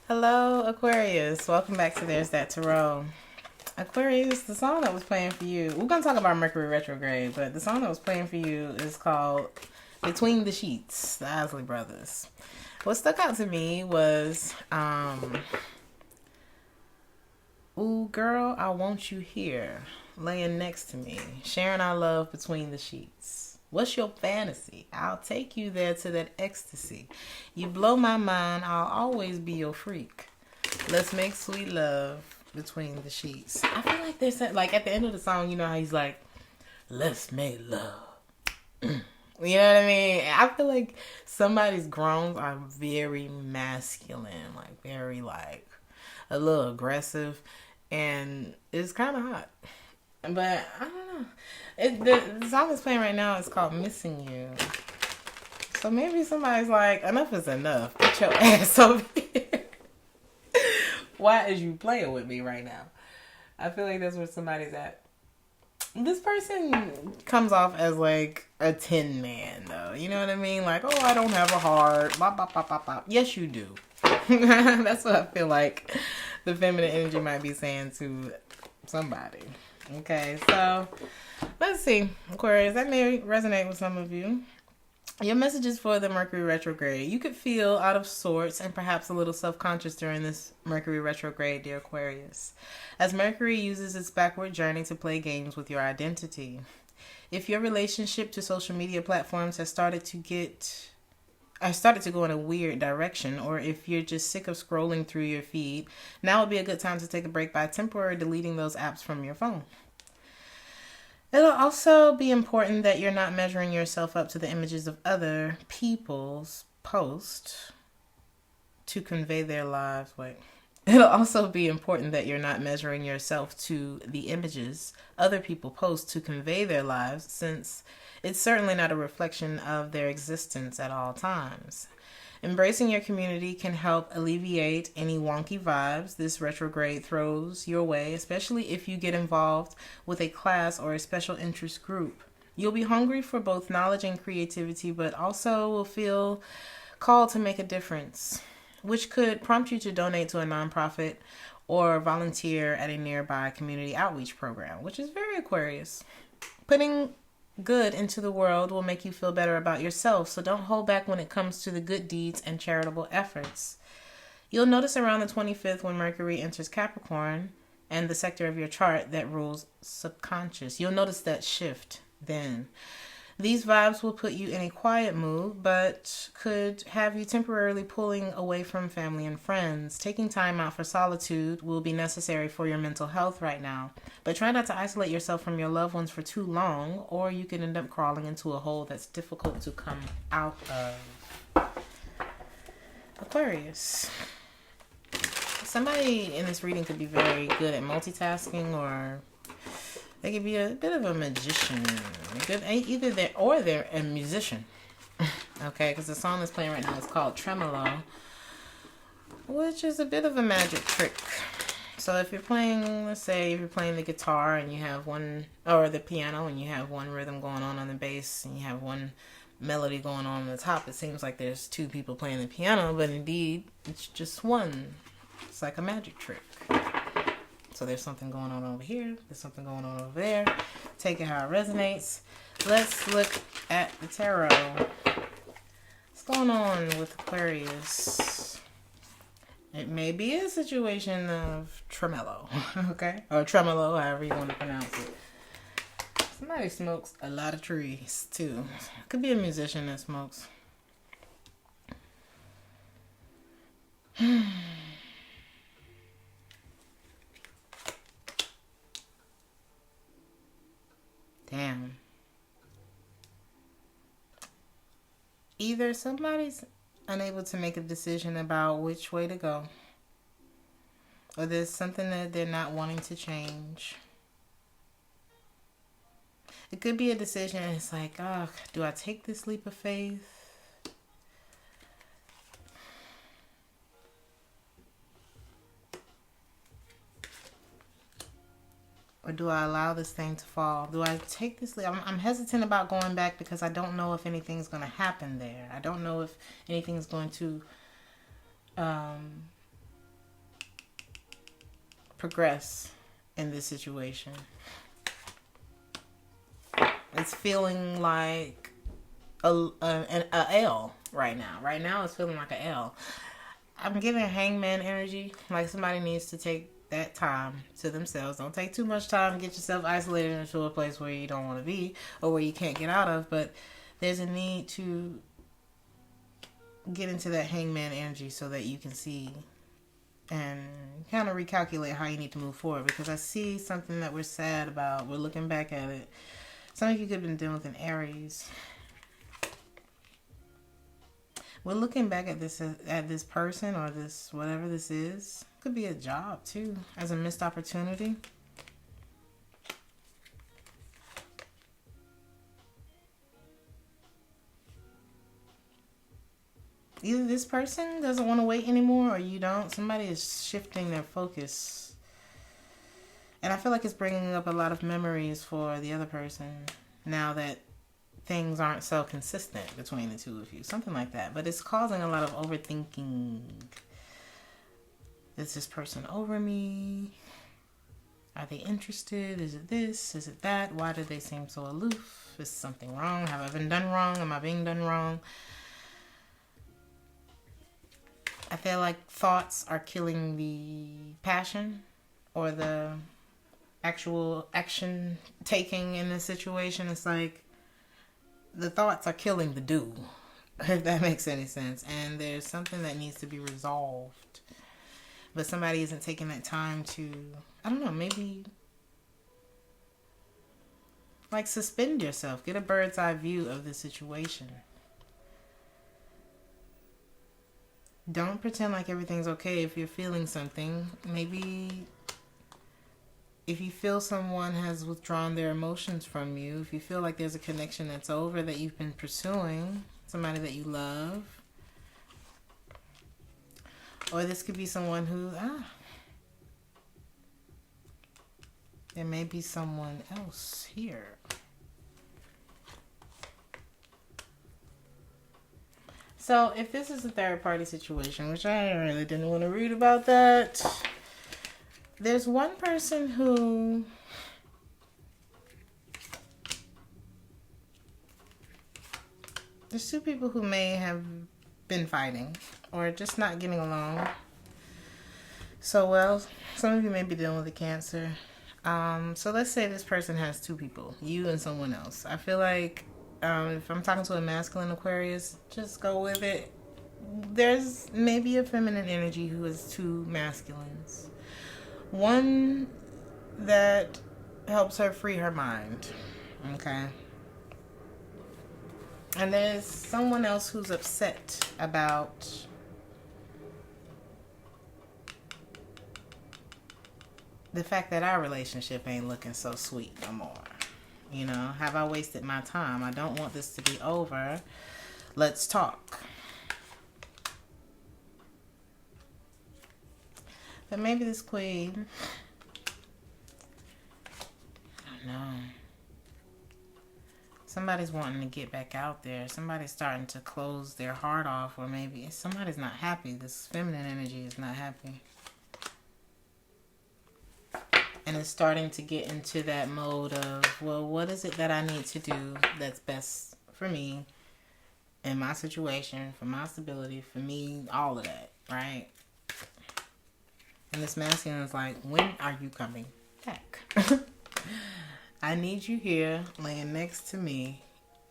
Hello, Aquarius. Welcome back to Theresthattarot. Aquarius, the song that was playing for you, we're going to talk about Mercury retrograde, but the song that was playing for you is called Between the Sheets, the Isley Brothers. What stuck out to me was, ooh, girl, I want you here, laying next to me, sharing our love between the sheets. What's your fantasy? I'll take you there to that ecstasy. You blow my mind, I'll always be your freak. Let's make sweet love between the sheets. I feel like there's like at the end of the song, you know how he's like, let's make love. You know what I mean? I feel like somebody's groans are very masculine, like very like a little aggressive, and it's kind of hot. But I don't know. The song that's playing right now is called Missing You. So maybe somebody's like, enough is enough. Get your ass over here. Why is you playing with me right now? I feel like that's where somebody's at. This person comes off as like a tin man, though. You know what I mean? Like, oh, I don't have a heart. Bop, bop, bop, bop, bop. Yes, you do. That's what I feel like the feminine energy might be saying to somebody. Okay, so let's see. Aquarius, that may resonate with some of you. Your messages for the Mercury retrograde. You could feel out of sorts and perhaps a little self-conscious during this Mercury retrograde, dear Aquarius, as Mercury uses its backward journey to play games with your identity. If your relationship to social media platforms has started to go in a weird direction, or if you're just sick of scrolling through your feed, now would be a good time to take a break by temporarily deleting those apps from your phone. It'll also be important that you're not measuring yourself up to the images of other people's posts to convey their lives. It'll also be important that you're not measuring yourself to the images other people post to convey their lives, since it's certainly not a reflection of their existence at all times. Embracing your community can help alleviate any wonky vibes this retrograde throws your way, especially if you get involved with a class or a special interest group. You'll be hungry for both knowledge and creativity, but also will feel called to make a difference, which could prompt you to donate to a nonprofit or volunteer at a nearby community outreach program, which is very Aquarius. Putting good into the world will make you feel better about yourself, so don't hold back when it comes to the good deeds and charitable efforts. You'll notice around the 25th, when Mercury enters Capricorn and the sector of your chart that rules subconscious, you'll notice that shift then. These vibes will put you in a quiet mood, but could have you temporarily pulling away from family and friends. Taking time out for solitude will be necessary for your mental health right now, but try not to isolate yourself from your loved ones for too long, or you could end up crawling into a hole that's difficult to come out of. Aquarius. Somebody in this reading could be very good at multitasking, or they could be a bit of a magician. Either they're a musician. Okay, because the song that's playing right now is called Tremolo, which is a bit of a magic trick. So if you're playing, let's say if you're playing the guitar and you have one, or the piano, and you have one rhythm going on the bass, and you have one melody going on the top, it seems like there's two people playing the piano, but indeed it's just one. It's like a magic trick. So there's something going on over here. There's something going on over there. Take it how it resonates. Let's look at the tarot. What's going on with Aquarius? It may be a situation of tremolo, okay? Or tremolo, however you want to pronounce it. Somebody smokes a lot of trees, too. Could be a musician that smokes. Damn. Either somebody's unable to make a decision about which way to go, or there's something that they're not wanting to change. It could be a decision. It's like, oh, do I take this leap of faith? Or do I allow this thing to fall? Do I take this leap? I'm hesitant about going back because I don't know if anything's going to happen there. I don't know if anything's going to progress in this situation. It's feeling like a L right now. Right now it's feeling like an L. I'm getting a hangman energy. Like somebody needs to take that time to themselves. Don't take too much time. Get yourself isolated into a place where you don't want to be or where you can't get out of. But there's a need to get into that hangman energy so that you can see and kind of recalculate how you need to move forward. Because I see something that we're sad about. We're looking back at it. Some of you could have been dealing with an Aries. We're looking back at this person or this whatever this is. Could be a job too, as a missed opportunity. Either this person doesn't want to wait anymore or you don't. Somebody is shifting their focus. And I feel like it's bringing up a lot of memories for the other person now that things aren't so consistent between the two of you. Something like that. But it's causing a lot of overthinking. Is this person over me? Are they interested? Is it this? Is it that? Why do they seem so aloof? Is something wrong? Have I been done wrong? Am I being done wrong? I feel like thoughts are killing the passion or the actual action taking in this situation. It's like the thoughts are killing the do, if that makes any sense. And there's something that needs to be resolved. But somebody isn't taking that time to, I don't know, maybe like suspend yourself. Get a bird's eye view of the situation. Don't pretend like everything's okay if you're feeling something. Maybe if you feel someone has withdrawn their emotions from you, if you feel like there's a connection that's over that you've been pursuing, somebody that you love, or this could be someone who, there may be someone else here. So if this is a third party situation, which I really didn't want to read about that, there's one person who there's two people who may have been fighting or just not getting along so well. Some of you may be dealing with a Cancer. So let's say this person has two people, you and someone else. I feel like if I'm talking to a masculine Aquarius, just go with it. There's maybe a feminine energy who has two masculines. One that helps her free her mind. Okay. And there's someone else who's upset about the fact that our relationship ain't looking so sweet no more. You know, have I wasted my time? I don't want this to be over. Let's talk. But maybe this queen, I don't know. Somebody's wanting to get back out there. Somebody's starting to close their heart off, or maybe somebody's not happy. This feminine energy is not happy. And it's starting to get into that mode of, well, what is it that I need to do that's best for me in my situation, for my stability, for me, all of that, right? And this masculine is like, when are you coming back? I need you here, laying next to me,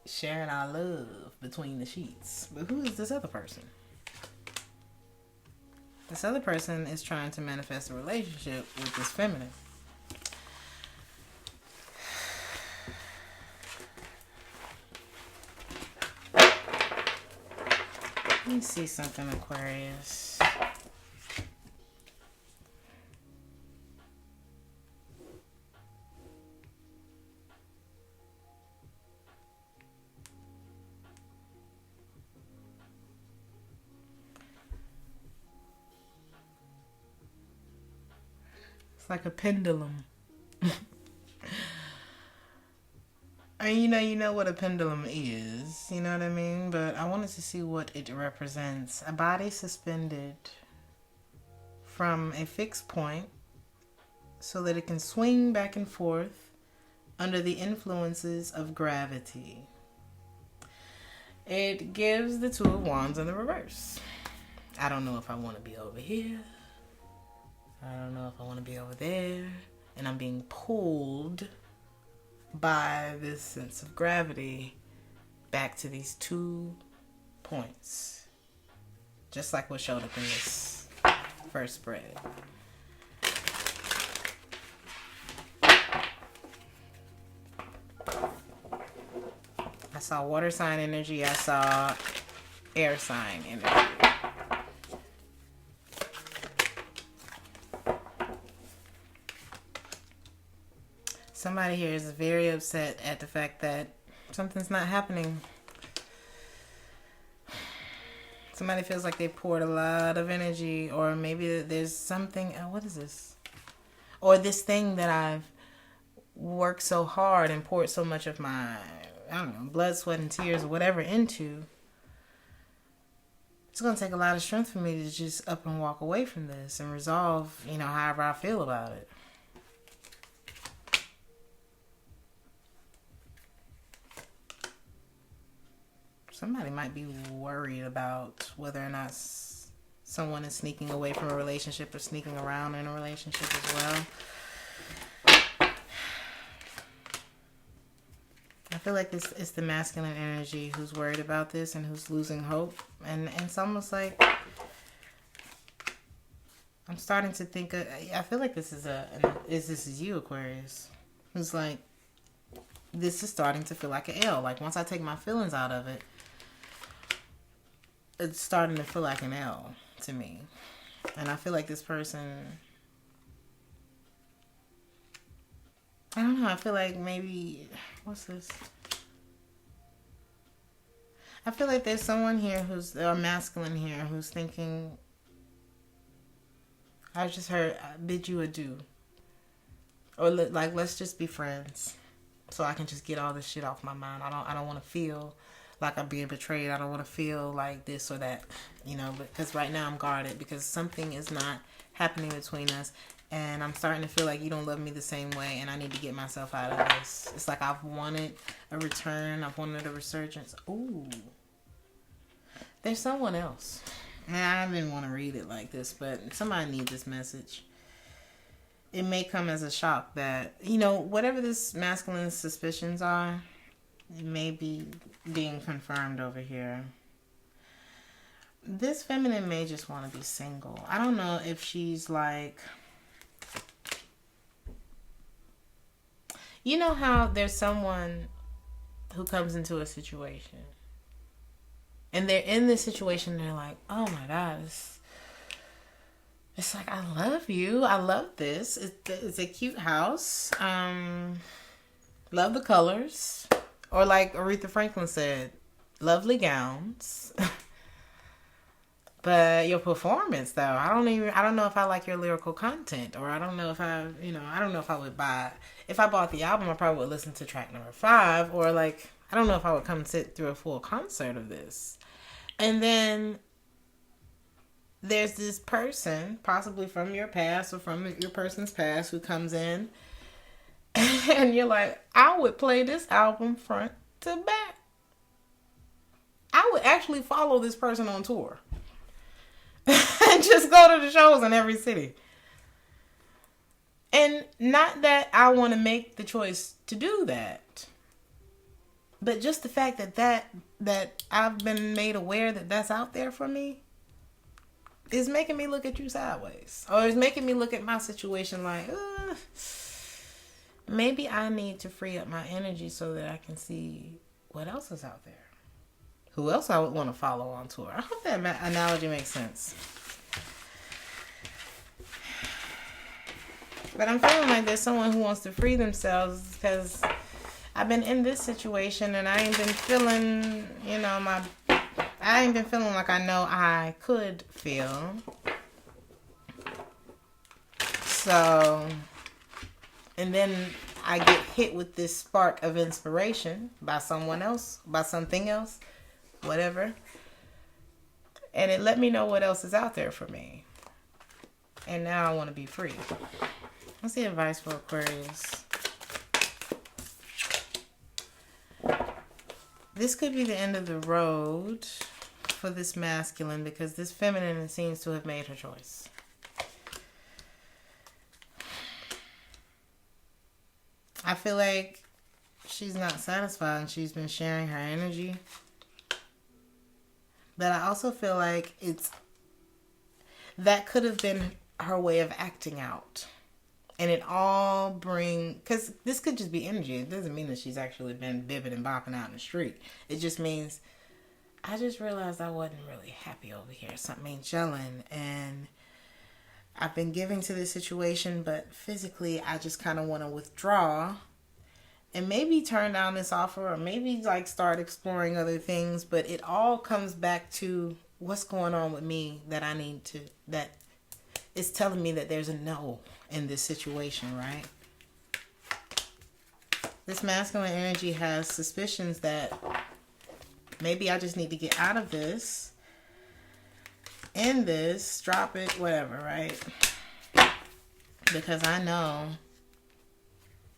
sharing our love between the sheets. But who is this other person? This other person is trying to manifest a relationship with this feminine. Let me see something, Aquarius. It's like a pendulum. I mean, you know what a pendulum is, you know what I mean? But I wanted to see what it represents. A body suspended from a fixed point so that it can swing back and forth under the influences of gravity. It gives the Two of Wands in the reverse. I don't know if I want to be over here. I don't know if I want to be over there. And I'm being pulled by this sense of gravity back to these 2 points. Just like what showed up in this first spread. I saw water sign energy. I saw air sign energy. Somebody here is very upset at the fact that something's not happening. Somebody feels like they poured a lot of energy, or maybe there's something, what is this? Or this thing that I've worked so hard and poured so much of my, I don't know, blood, sweat, and tears, or whatever into. It's going to take a lot of strength for me to just up and walk away from this and resolve, however I feel about it. Somebody might be worried about whether or not someone is sneaking away from a relationship or sneaking around in a relationship as well. I feel like it's the masculine energy who's worried about this and who's losing hope. And it's almost like I'm starting to think, I feel like this is you, Aquarius, who's like, this is starting to feel like an L. Like once I take my feelings out of it, it's starting to feel like an L to me. And I feel like this person, I don't know, I feel like maybe, what's this? I feel like there's someone here who's, or masculine here, who's thinking, I just heard, I bid you adieu. Or like, let's just be friends so I can just get all this shit off my mind. I don't want to feel like I'm being betrayed. I don't want to feel like this or that, because right now I'm guarded because something is not happening between us. And I'm starting to feel like you don't love me the same way, and I need to get myself out of this. It's like I've wanted a return. I've wanted a resurgence. Ooh. There's someone else. I didn't want to read it like this, but somebody needs this message. It may come as a shock that, whatever this masculine suspicions are, it may be being confirmed over here. This feminine may just want to be single. I don't know if she's like, you know how there's someone who comes into a situation and they're in this situation and they're like, oh my God, it's like, I love you. I love this. It's a cute house. Love the colors. Or like Aretha Franklin said, lovely gowns. But your performance, though, I don't know if I like your lyrical content, or I don't know if I don't know if I would buy. If I bought the album, I probably would listen to track number 5, or like, I don't know if I would come sit through a full concert of this. And then there's this person, possibly from your past or from your person's past, who comes in, and you're like, I would play this album front to back. I would actually follow this person on tour. And just go to the shows in every city. And not that I want to make the choice to do that, but just the fact that I've been made aware that that's out there for me is making me look at you sideways, or is making me look at my situation like, maybe I need to free up my energy so that I can see what else is out there. Who else I would want to follow on tour? I hope that analogy makes sense. But I'm feeling like there's someone who wants to free themselves, because I've been in this situation and I ain't been feeling, I ain't been feeling like I know I could feel. So, and then I get hit with this spark of inspiration by someone else, by something else, whatever. And it let me know what else is out there for me. And now I want to be free. What's the advice for Aquarius? This could be the end of the road for this masculine because this feminine seems to have made her choice. I feel like she's not satisfied and she's been sharing her energy. But I also feel like that could have been her way of acting out. And it all because this could just be energy. It doesn't mean that she's actually been bibbing and bopping out in the street. It just means, I just realized I wasn't really happy over here. Something ain't gelling. And I've been giving to this situation, but physically I just kind of want to withdraw and maybe turn down this offer or maybe like start exploring other things. But it all comes back to what's going on with me that it's telling me that there's a no in this situation, right? This masculine energy has suspicions that maybe I just need to get out of this, end this, drop it, whatever, right? Because I know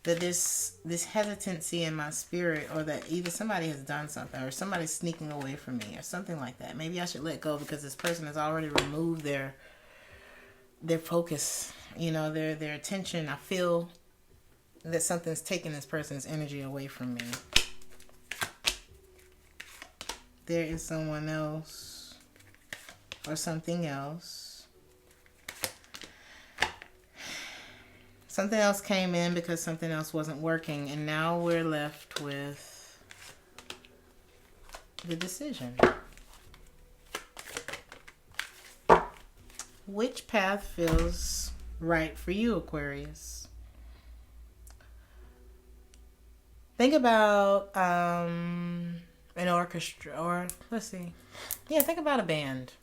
that this hesitancy in my spirit, or that either somebody has done something or somebody's sneaking away from me or something like that. Maybe I should let go because this person has already removed their focus, their attention. I feel that something's taking this person's energy away from me. There is someone else or something else. Something else came in because something else wasn't working, and now we're left with the decision. Which path feels right for you, Aquarius? Think about an orchestra, or think about a band.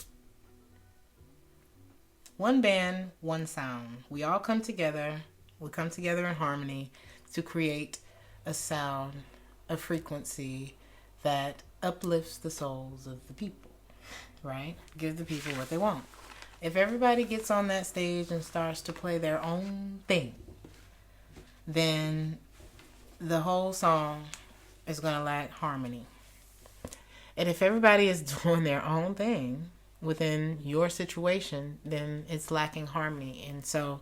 One band, one sound. We all come together. We come together in harmony to create a sound, a frequency that uplifts the souls of the people, right? Give the people what they want. If everybody gets on that stage and starts to play their own thing, then the whole song is going to lack harmony. And if everybody is doing their own thing within your situation, then it's lacking harmony. And so,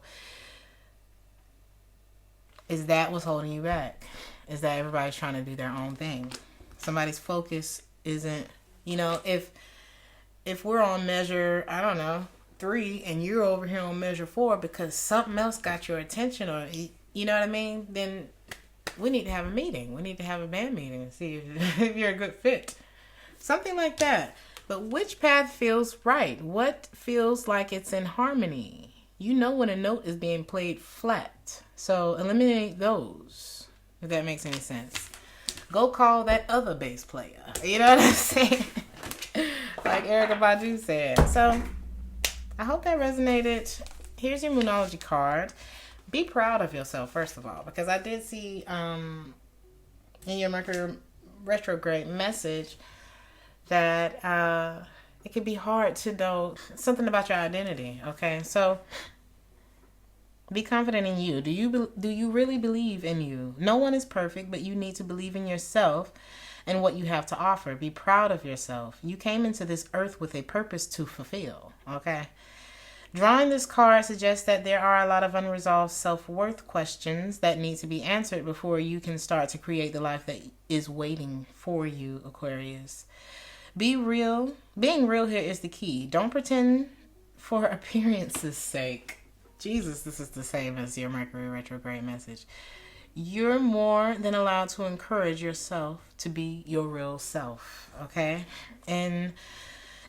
is that what's holding you back? Is that everybody's trying to do their own thing? Somebody's focus isn't, if we're on measure, 3 and you're over here on measure 4 because something else got your attention, or you know what I mean, then we need to have a meeting. We need to have a band meeting and see if you're a good fit. Something like that. But which path feels right? What feels like it's in harmony? You know when a note is being played flat. So eliminate those, if that makes any sense. Go call that other bass player. You know what I'm saying? Like Erykah Badu said. So I hope that resonated. Here's your Moonology card. Be proud of yourself, first of all, because I did see in your Mercury retrograde message that it could be hard to know something about your identity. Okay, so be confident in you. Do you really believe in you? No one is perfect, but you need to believe in yourself and what you have to offer. Be proud of yourself. You came into this earth with a purpose to fulfill. Okay. Drawing this card suggests that there are a lot of unresolved self-worth questions that need to be answered before you can start to create the life that is waiting for you, Aquarius. Be real. Being real here is the key. Don't pretend for appearance's sake. Jesus, this is the same as your Mercury retrograde message. You're more than allowed to encourage yourself to be your real self, okay? In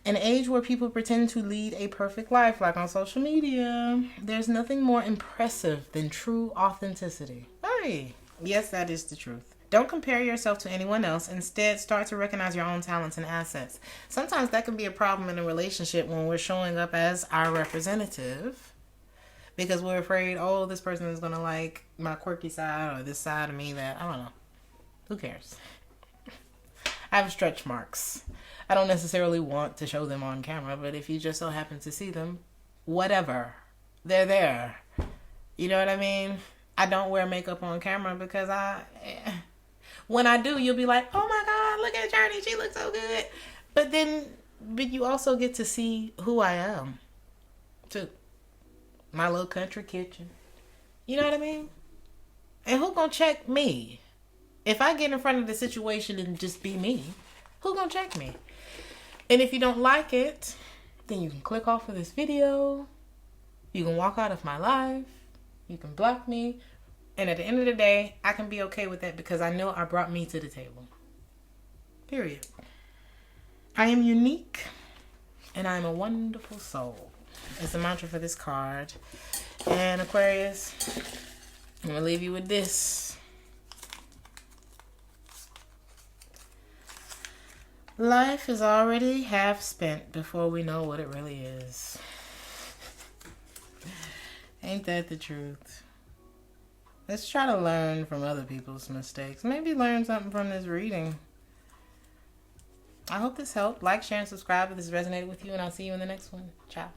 an age where people pretend to lead a perfect life, like on social media, there's nothing more impressive than true authenticity. Hey, yes, that is the truth. Don't compare yourself to anyone else. Instead, start to recognize your own talents and assets. Sometimes that can be a problem in a relationship when we're showing up as our representative because we're afraid, this person is going to like my quirky side or this side of me that, I don't know. Who cares? I have stretch marks. I don't necessarily want to show them on camera, but if you just so happen to see them, whatever. They're there. You know what I mean? I don't wear makeup on camera because when I do, you'll be like, oh my God, look at Journey. She looks so good. But you also get to see who I am too. My little country kitchen. You know what I mean? And who gonna check me? If I get in front of the situation and just be me, who gonna check me? And if you don't like it, then you can click off of this video. You can walk out of my life. You can block me. And at the end of the day, I can be okay with that because I know I brought me to the table. Period. I am unique and I am a wonderful soul. It's the mantra for this card. And Aquarius, I'm going to leave you with this. Life is already half spent before we know what it really is. Ain't that the truth? Let's try to learn from other people's mistakes. Maybe learn something from this reading. I hope this helped. Like, share, and subscribe if this resonated with you, and I'll see you in the next one. Ciao.